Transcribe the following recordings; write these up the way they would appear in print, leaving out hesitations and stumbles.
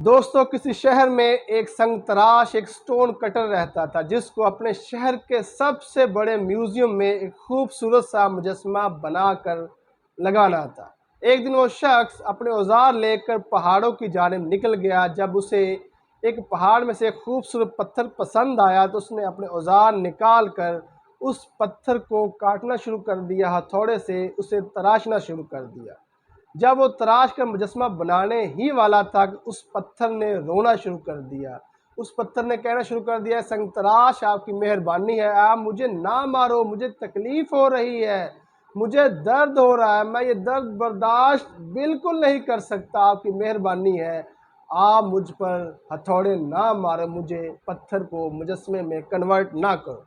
دوستوں، کسی شہر میں ایک سنگ تراش ایک سٹون کٹر رہتا تھا جس کو اپنے شہر کے سب سے بڑے میوزیم میں ایک خوبصورت سا مجسمہ بنا کر لگانا تھا۔ ایک دن وہ شخص اپنے اوزار لے کر پہاڑوں کی جانب نکل گیا۔ جب اسے ایک پہاڑ میں سے ایک خوبصورت پتھر پسند آیا تو اس نے اپنے اوزار نکال کر اس پتھر کو کاٹنا شروع کر دیا، ہتھوڑے سے اسے تراشنا شروع کر دیا۔ جب وہ تراش کر مجسمہ بنانے ہی والا تھا کہ اس پتھر نے رونا شروع کر دیا۔ اس پتھر نے کہنا شروع کر دیا، سنگ تراش آپ کی مہربانی ہے، آپ مجھے نہ مارو، مجھے تکلیف ہو رہی ہے، مجھے درد ہو رہا ہے، میں یہ درد برداشت بالکل نہیں کر سکتا، آپ کی مہربانی ہے، آپ مجھ پر ہتھوڑے نہ مارو، مجھے پتھر کو مجسمے میں کنورٹ نہ کرو۔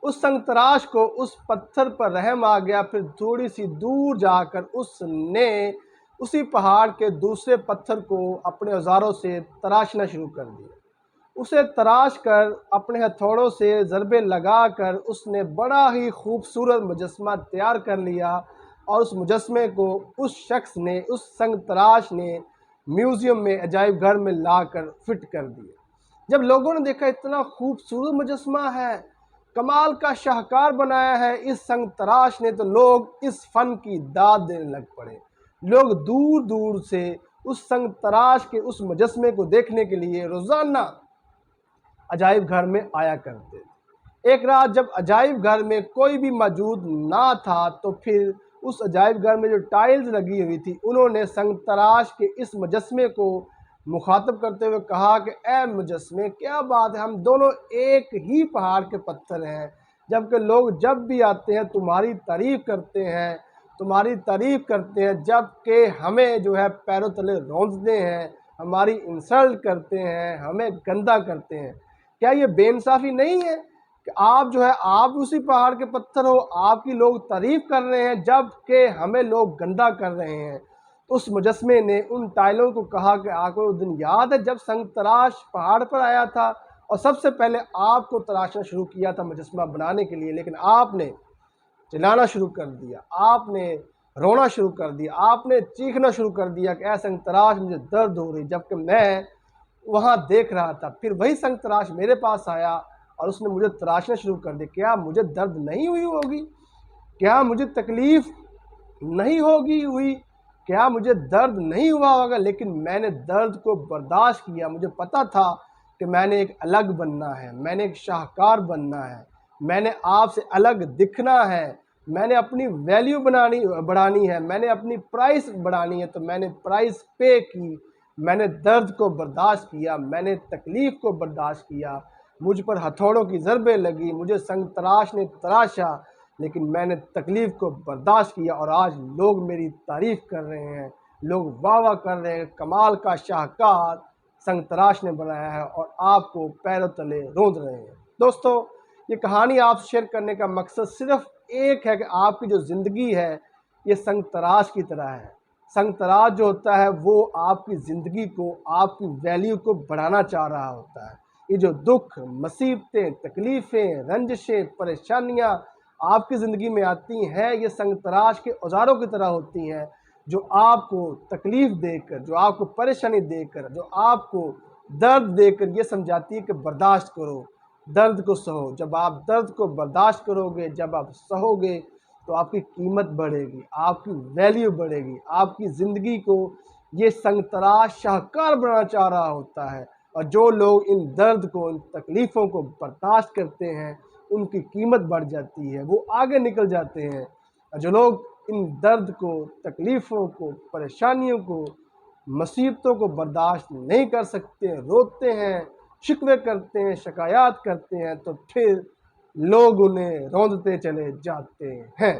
اس سنگ تراش کو اس پتھر پر رحم آ گیا۔ پھر تھوڑی سی دور جا کر اس نے اسی پہاڑ کے دوسرے پتھر کو اپنے اوزاروں سے تراشنا شروع کر دیا۔ اسے تراش کر اپنے ہتھوڑوں سے ضربے لگا کر اس نے بڑا ہی خوبصورت مجسمہ تیار کر لیا، اور اس مجسمے کو اس شخص نے، اس سنگ تراش نے میوزیم میں، عجائب گھر میں لا کر فٹ کر دیا۔ جب لوگوں نے دیکھا اتنا خوبصورت مجسمہ ہے، کمال کا شاہکار بنایا ہے اس سنگ تراش نے، تو لوگ اس فن کی داد دینے لگ پڑے۔ لوگ دور دور سے اس سنگ تراش کے اس مجسمے کو دیکھنے کے لیے روزانہ عجائب گھر میں آیا کرتے تھے۔ ایک رات جب عجائب گھر میں کوئی بھی موجود نہ تھا تو پھر اس عجائب گھر میں جو ٹائلز لگی ہوئی تھی، انہوں نے سنگ تراش کے اس مجسمے کو مخاطب کرتے ہوئے کہا کہ اے مجسمے، کیا بات ہے، ہم دونوں ایک ہی پہاڑ کے پتھر ہیں، جبکہ لوگ جب بھی آتے ہیں تمہاری تعریف کرتے ہیں، جبکہ ہمیں جو ہے پیروں تلے روندتے ہیں، ہماری انسلٹ کرتے ہیں، ہمیں گندا کرتے ہیں۔ کیا یہ بے انصافی نہیں ہے کہ آپ جو ہے آپ اسی پہاڑ کے پتھر ہو، آپ کی لوگ تعریف کر رہے ہیں جبکہ ہمیں لوگ گندا کر رہے ہیں؟ اس مجسمے نے ان ٹائلوں کو کہا کہ آپ کو وہ دن یاد ہے جب سنگ تراش پہاڑ پر آیا تھا اور سب سے پہلے آپ کو تراشنا شروع کیا تھا مجسمہ بنانے کے لیے، لیکن آپ نے چلانا شروع کر دیا، آپ نے رونا شروع کر دیا، آپ نے چیخنا شروع کر دیا کہ اے سنگ تراش مجھے درد ہو رہی، جبکہ میں وہاں دیکھ رہا تھا۔ پھر وہی سنگ تراش میرے پاس آیا اور اس نے مجھے تراشنا شروع کر دیا۔ کیا مجھے درد نہیں ہوگی؟ کیا مجھے تکلیف نہیں ہوئی؟ کیا مجھے درد نہیں ہوا ہوگا؟ لیکن میں نے درد کو برداشت کیا۔ مجھے پتا تھا کہ میں نے ایک الگ بننا ہے، میں نے ایک شاہکار بننا ہے، میں نے آپ سے الگ دکھنا ہے، میں نے اپنی ویلیو بڑھانی ہے، میں نے اپنی پرائس بڑھانی ہے، تو میں نے پرائس پے کی، میں نے درد کو برداشت کیا، میں نے تکلیف کو برداشت کیا، مجھ پر ہتھوڑوں کی ضربیں لگی، مجھے سنگ تراش نے تراشا، لیکن میں نے تکلیف کو برداشت کیا، اور آج لوگ میری تعریف کر رہے ہیں، لوگ واہ واہ کر رہے ہیں، کمال کا شاہکار سنگ تراش نے بنایا ہے، اور آپ کو پیروں تلے روند رہے ہیں۔ دوستو، یہ کہانی آپ سے شیئر کرنے کا مقصد صرف ایک ہے کہ آپ کی جو زندگی ہے یہ سنگ تراش کی طرح ہے۔ سنگ تراش جو ہوتا ہے وہ آپ کی زندگی کو، آپ کی ویلیو کو بڑھانا چاہ رہا ہوتا ہے۔ یہ جو دکھ، مصیبتیں، تکلیفیں، رنجشیں، پریشانیاں آپ کی زندگی میں آتی ہیں، یہ سنگ تراش کے اوزاروں کی طرح ہوتی ہیں، جو آپ کو تکلیف دے کر، جو آپ کو پریشانی دے کر، جو آپ کو درد دے کر یہ سمجھاتی ہے کہ برداشت کرو، درد کو سہو۔ جب آپ درد کو برداشت کرو گے، جب آپ سہو گے، تو آپ کی قیمت بڑھے گی، آپ کی ویلیو بڑھے گی، آپ کی زندگی کو یہ سنگ تراش شاہکار بنانا چاہ رہا ہوتا ہے۔ اور جو لوگ ان درد کو، ان تکلیفوں کو برداشت کرتے ہیں، ان کی قیمت بڑھ جاتی ہے، وہ آگے نکل جاتے ہیں۔ اور جو لوگ ان درد کو، تکلیفوں کو، پریشانیوں کو، مصیبتوں کو برداشت نہیں کر سکتے، روتے ہیں، شکوے کرتے ہیں، شکایات کرتے ہیں، تو پھر لوگ انہیں روندتے چلے جاتے ہیں۔